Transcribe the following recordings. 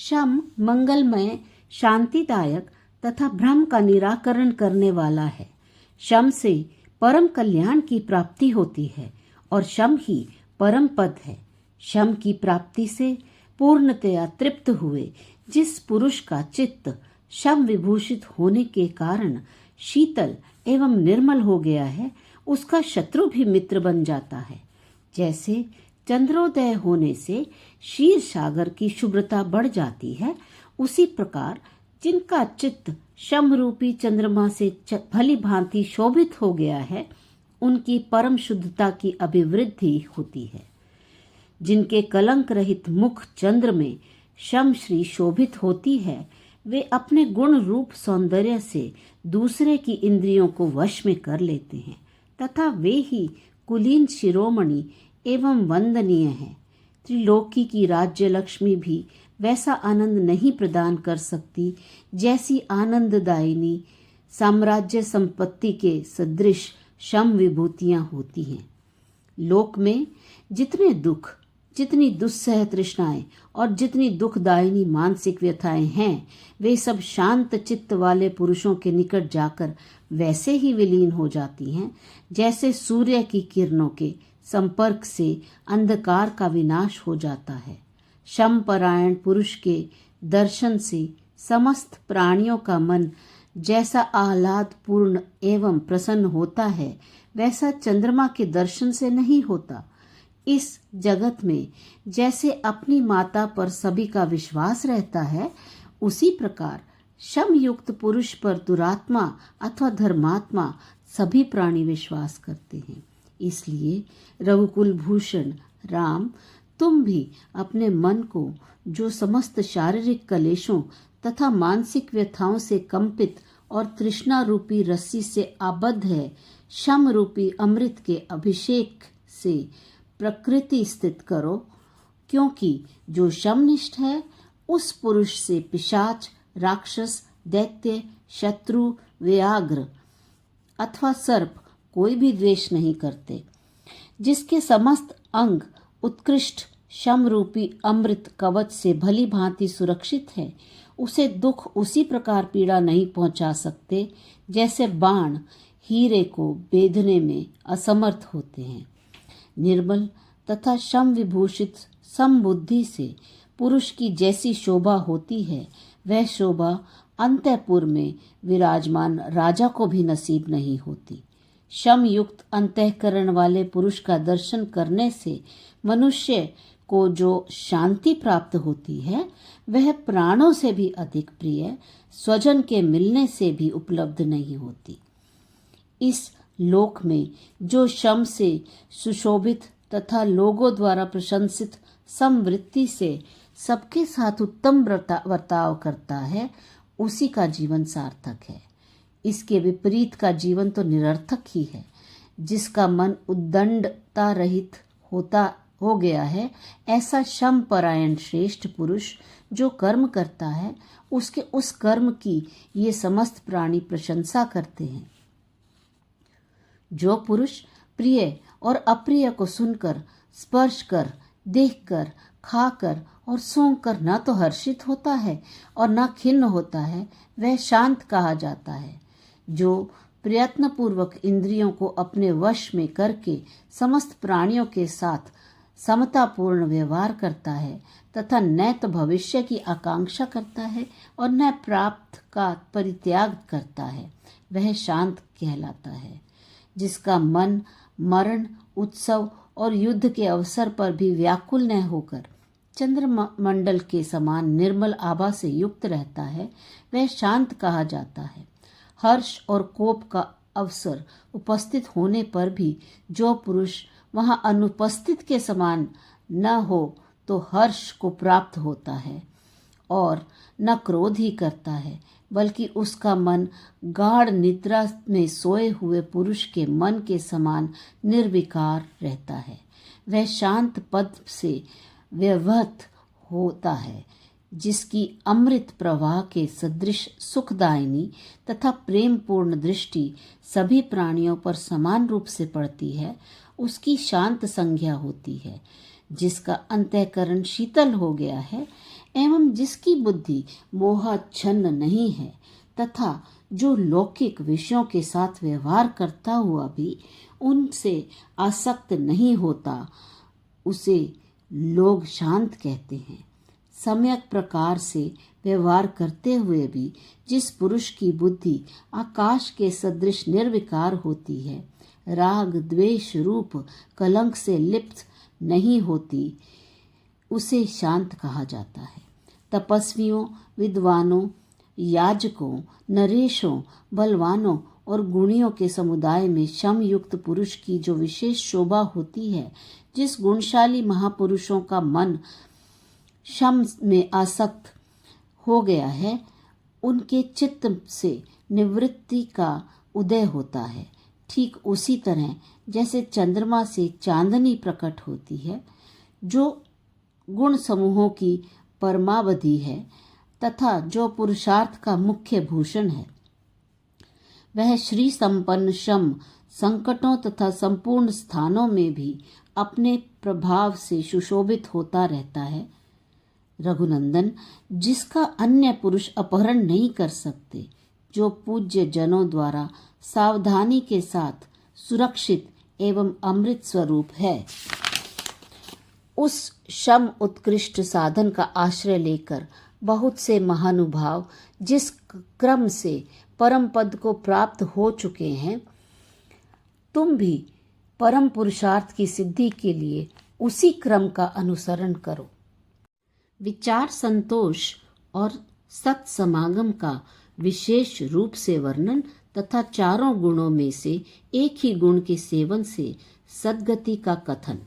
शम मंगलमय, शांतिदायक तथा भ्रम का निराकरण करने वाला है। शम से परम कल्याण की प्राप्ति होती है और शम ही परम पद है। शम की प्राप्ति से पूर्णतया तृप्त हुए जिस पुरुष का चित्त शम विभूषित होने के कारण शीतल एवं निर्मल हो गया है, उसका शत्रु भी मित्र बन जाता है। जैसे चंद्रोदय होने से क्षीर सागर की शुभ्रता बढ़ जाती है, उसी प्रकार जिनका चित्त शम रूपी चंद्रमा से भली भांति शोभित हो गया है, उनकी परम शुद्धता की अभिवृद्धि होती है। जिनके कलंक रहित मुख चंद्र में शम श्री शोभित होती है, वे अपने गुण रूप सौंदर्य से दूसरे की इंद्रियों को वश में कर लेते हैं तथा वे ही कुलीन शिरोमणि एवं वंदनीय हैं। त्रिलोकी की राज्य लक्ष्मी भी वैसा आनंद नहीं प्रदान कर सकती जैसी आनंददायिनी साम्राज्य संपत्ति के सदृश शम विभूतियां होती हैं। लोक में जितने दुख, जितनी दुस्सह तृष्णाएं और जितनी दुखदायिनी मानसिक व्यथाएं हैं, वे सब शांत चित्त वाले पुरुषों के निकट जाकर वैसे ही विलीन हो जाती हैं जैसे सूर्य की किरणों के संपर्क से अंधकार का विनाश हो जाता है। शम परायण पुरुष के दर्शन से समस्त प्राणियों का मन जैसा आह्लाद पूर्ण एवं प्रसन्न होता है, वैसा चंद्रमा के दर्शन से नहीं होता। इस जगत में जैसे अपनी माता पर सभी का विश्वास रहता है, उसी प्रकार शम युक्त पुरुष पर दुरात्मा अथवा धर्मात्मा सभी प्राणी विश्वास करते हैं। इसलिए रघुकुल भूषण राम, तुम भी अपने मन को जो समस्त शारीरिक कलेशों तथा मानसिक व्यथाओं से कंपित और तृष्णा रूपी रस्सी से आबद्ध है, शम रूपी अमृत के अभिषेक से प्रकृति स्थित करो, क्योंकि जो शमनिष्ठ है उस पुरुष से पिशाच, राक्षस, दैत्य, शत्रु, व्याघ्र अथवा सर्प कोई भी द्वेष नहीं करते। जिसके समस्त अंग उत्कृष्ट शम रूपी अमृत कवच से भली भांति सुरक्षित है, उसे दुख उसी प्रकार पीड़ा नहीं पहुंचा सकते जैसे बाण हीरे को बेधने में असमर्थ होते हैं। निर्मल तथा शम विभूषित समबुद्धि से पुरुष की जैसी शोभा होती है, वह शोभा अंतःपुर में विराजमान राजा को भी नसीब नहीं होती। शम युक्त अंतःकरण वाले पुरुष का दर्शन करने से मनुष्य को जो शांति प्राप्त होती है, वह प्राणों से भी अधिक प्रिय स्वजन के मिलने से भी उपलब्ध नहीं होती। इस लोक में जो शम से सुशोभित तथा लोगों द्वारा प्रशंसित समवृत्ति से सबके साथ उत्तम वर्ताव करता है, उसी का जीवन सार्थक है। इसके विपरीत का जीवन तो निरर्थक ही है। जिसका मन उद्दंडता रहित हो गया है, ऐसा शम परायण श्रेष्ठ पुरुष जो कर्म करता है, उसके उस कर्म की ये समस्त प्राणी प्रशंसा करते हैं। जो पुरुष प्रिय और अप्रिय को सुनकर, स्पर्श कर, देखकर, खाकर और सूंघकर न तो हर्षित होता है और न खिन्न होता है, वह शांत कहा जाता है। जो प्रयत्नपूर्वक इंद्रियों को अपने वश में करके समस्त प्राणियों के साथ समतापूर्ण व्यवहार करता है तथा न तो भविष्य की आकांक्षा करता है और न प्राप्त का परित्याग करता है, वह शांत कहलाता है। जिसका मन मरण, उत्सव और युद्ध के अवसर पर भी व्याकुल न होकर चंद्रमंडल के समान निर्मल आभा से युक्त रहता है, वह शांत कहा जाता है। हर्ष और कोप का अवसर उपस्थित होने पर भी जो पुरुष वहां अनुपस्थित के समान न हो तो हर्ष को प्राप्त होता है और न क्रोध ही करता है, बल्कि उसका मन गाढ़ निद्रा में सोए हुए पुरुष के मन के समान निर्विकार रहता है। वह शांत पद से व्यवहत होता है, जिसकी अमृत प्रवाह के सदृश सुखदायिनी तथा प्रेम पूर्ण दृष्टि सभी प्राणियों पर समान रूप से पड़ती है, उसकी शांत संज्ञा होती है। जिसका अंतःकरण शीतल हो गया है एवं जिसकी बुद्धि मोहाच्छन्न नहीं है तथा जो लौकिक विषयों के साथ व्यवहार करता हुआ भी उनसे आसक्त नहीं होता, उसे लोग शांत कहते हैं। सम्यक प्रकार से व्यवहार करते हुए भी जिस पुरुष की बुद्धि आकाश के सदृश निर्विकार होती है, राग द्वेष रूप कलंक से लिप्त नहीं होती, उसे शांत कहा जाता है। तपस्वियों, विद्वानों, याजकों, नरेशों, बलवानों और गुणियों के समुदाय में शम युक्त पुरुष की जो विशेष शोभा होती है, जिस गुणशाली महापुरुषों का मन शम में आसक्त हो गया है, उनके चित्त से निवृत्ति का उदय होता है। ठीक उसी तरह जैसे चंद्रमा से चांदनी प्रकट होती है, जो गुण समूहों की परमावधि है तथा जो पुरुषार्थ का मुख्य भूषण है, वह श्री संपन्न शम संकटों तथा संपूर्ण स्थानों में भी अपने प्रभाव से सुशोभित होता रहता है। रघुनंदन, जिसका अन्य पुरुष अपहरण नहीं कर सकते, जो पूज्य जनों द्वारा सावधानी के साथ सुरक्षित एवं अमृत स्वरूप है, उस शम उत्कृष्ट साधन का आश्रय लेकर बहुत से महानुभाव जिस क्रम से परम पद को प्राप्त हो चुके हैं, तुम भी परम पुरुषार्थ की सिद्धि के लिए उसी क्रम का अनुसरण करो। विचार संतोष और सत्समागम का विशेष रूप से वर्णन तथा चारों गुणों में से एक ही गुण के सेवन से सद्गति का कथन।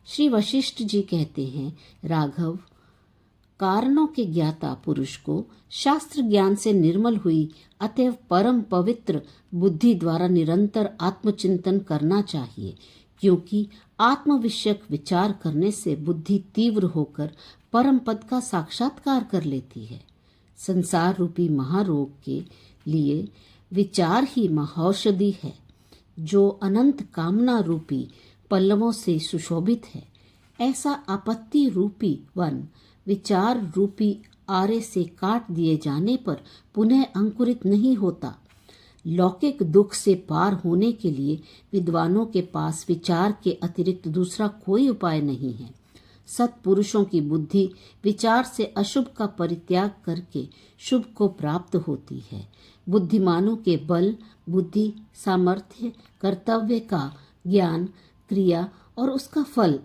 श्री वशिष्ठ जी कहते हैं, राघव, कारणों के ज्ञाता पुरुष को शास्त्र ज्ञान से निर्मल हुई अतएव परम पवित्र बुद्धि द्वारा निरंतर आत्मचिंतन करना चाहिए, क्योंकि आत्म विषयक विचार करने से बुद्धि तीव्र होकर परम पद का साक्षात्कार कर लेती है। संसार रूपी महारोग के लिए विचार ही महौषधि है, जो अनंत कामना रूपी पल्लवों से सुशोभित है। ऐसा आपत्ति रूपी वन विचार रूपी आरे से काट दिए जाने पर पुनः अंकुरित नहीं होता। लौकिक दुख से पार होने के लिए विद्वानों के पास विचार के अतिरिक्त दूसरा कोई उपाय नहीं है। सत्पुरुषों की बुद्धि विचार से अशुभ का परित्याग करके शुभ को प्राप्त होती है। बुद्धिमानों के बल, बुद्धि, सामर्थ्य, कर्तव्य का ज्ञान, क्रिया और उसका फल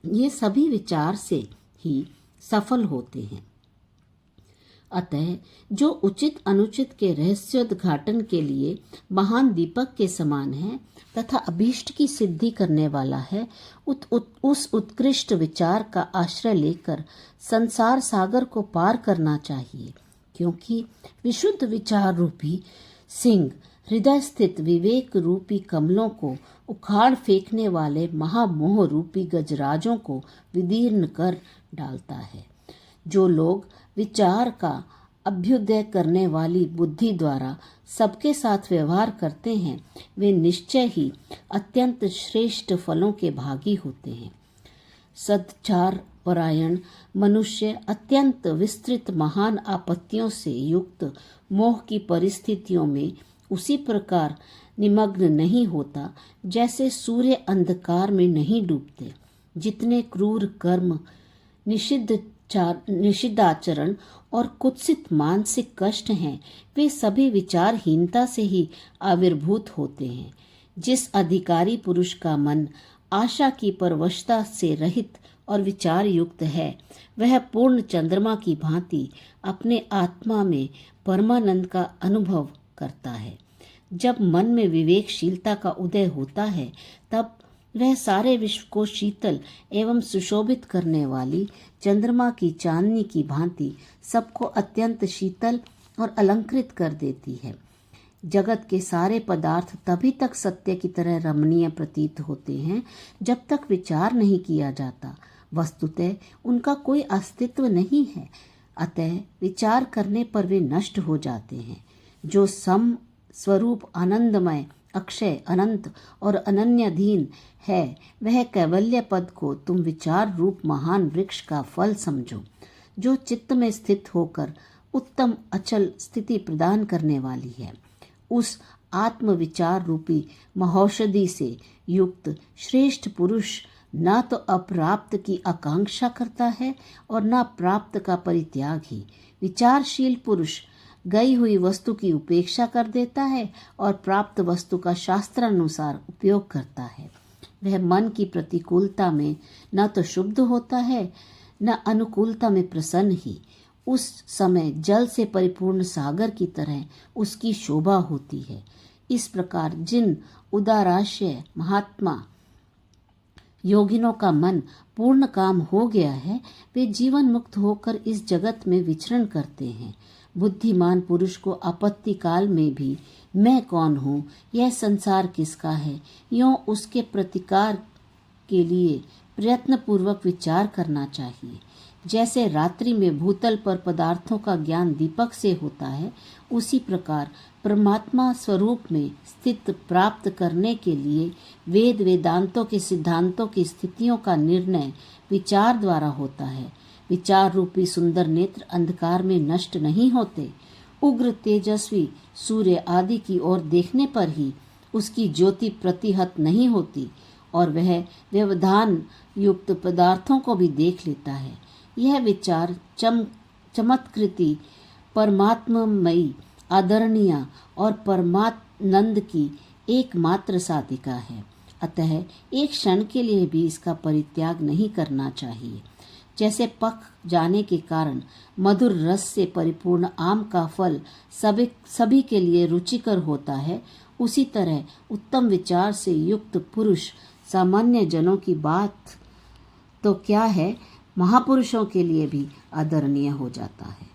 ये सभी विचार से ही सफल होते हैं। अतः जो उचित अनुचित के रहस्योद्घाटन के लिए महान दीपक के समान है तथा अभीष्ट की सिद्धि करने वाला है, उस उत्कृष्ट विचार का आश्रय लेकर संसार सागर को पार करना चाहिए, क्योंकि विशुद्ध विचार रूपी सिंह हृदय स्थित विवेक रूपी कमलों को उखाड़ फेंकने वाले महामोह रूपी गजराजों को विदीर्ण कर डालता है। जो लोग विचार का अभ्युदय करने वाली बुद्धि द्वारा सबके साथ व्यवहार करते हैं, वे निश्चय ही अत्यंत श्रेष्ठ फलों के भागी होते हैं। सदाचार परायण मनुष्य अत्यंत विस्तृत महान आपत्तियों से युक्त मोह की परिस्थितियों में उसी प्रकार निमग्न नहीं होता जैसे सूर्य अंधकार में नहीं डूबते। जितने क्रूर कर्म, निषिद्धाचरण और कुत्सित मानसिक कष्ट हैं, वे सभी विचारहीनता से ही आविर्भूत होते हैं। जिस अधिकारी पुरुष का मन आशा की परवशता से रहित और विचार युक्त है, वह पूर्ण चंद्रमा की भांति अपने आत्मा में परमानंद का अनुभव करता है। जब मन में विवेकशीलता का उदय होता है, तब वह सारे विश्व को शीतल एवं सुशोभित करने वाली चंद्रमा की चांदनी की भांति सबको अत्यंत शीतल और अलंकृत कर देती है। जगत के सारे पदार्थ तभी तक सत्य की तरह रमणीय प्रतीत होते हैं जब तक विचार नहीं किया जाता। वस्तुतः उनका कोई अस्तित्व नहीं है, अतः विचार करने पर वे नष्ट हो जाते हैं। जो सम स्वरूप आनंदमय अक्षय, अनंत और अनन्याधीन है, वह कैवल्य पद को तुम विचार रूप महान वृक्ष का फल समझो, जो चित्त में स्थित होकर उत्तम अचल स्थिति प्रदान करने वाली है। उस आत्म विचार रूपी महौषधि से युक्त श्रेष्ठ पुरुष न तो अप्राप्त की आकांक्षा करता है और न प्राप्त का परित्याग ही। विचारशील पुरुष गई हुई वस्तु की उपेक्षा कर देता है और प्राप्त वस्तु का शास्त्रानुसार उपयोग करता है। वह मन की प्रतिकूलता में न तो शुद्ध होता है न अनुकूलता में प्रसन्न ही। उस समय जल से परिपूर्ण सागर की तरह उसकी शोभा होती है। इस प्रकार जिन उदाराशय महात्मा योगिनों का मन पूर्ण काम हो गया है, वे जीवन मुक्त होकर इस जगत में विचरण करते हैं। बुद्धिमान पुरुष को आपत्ति काल में भी मैं कौन हूँ, यह संसार किसका है, यों उसके प्रतिकार के लिए प्रयत्न पूर्वक विचार करना चाहिए। जैसे रात्रि में भूतल पर पदार्थों का ज्ञान दीपक से होता है, उसी प्रकार परमात्मा स्वरूप में स्थित प्राप्त करने के लिए वेद वेदांतों के सिद्धांतों की स्थितियों का निर्णय विचार द्वारा होता है। विचार रूपी सुंदर नेत्र अंधकार में नष्ट नहीं होते। उग्र तेजस्वी सूर्य आदि की ओर देखने पर ही उसकी ज्योति प्रतिहत नहीं होती और वह व्यवधान युक्त पदार्थों को भी देख लेता है। यह विचार चमत्कृति परमात्ममयी आदरणीय और परमानंद की एकमात्र साधिका है। अतः एक क्षण के लिए भी इसका परित्याग नहीं करना चाहिए। जैसे पक जाने के कारण मधुर रस से परिपूर्ण आम का फल सभी के लिए रुचिकर होता है, उसी तरह उत्तम विचार से युक्त पुरुष सामान्य जनों की बात तो क्या है, महापुरुषों के लिए भी आदरणीय हो जाता है।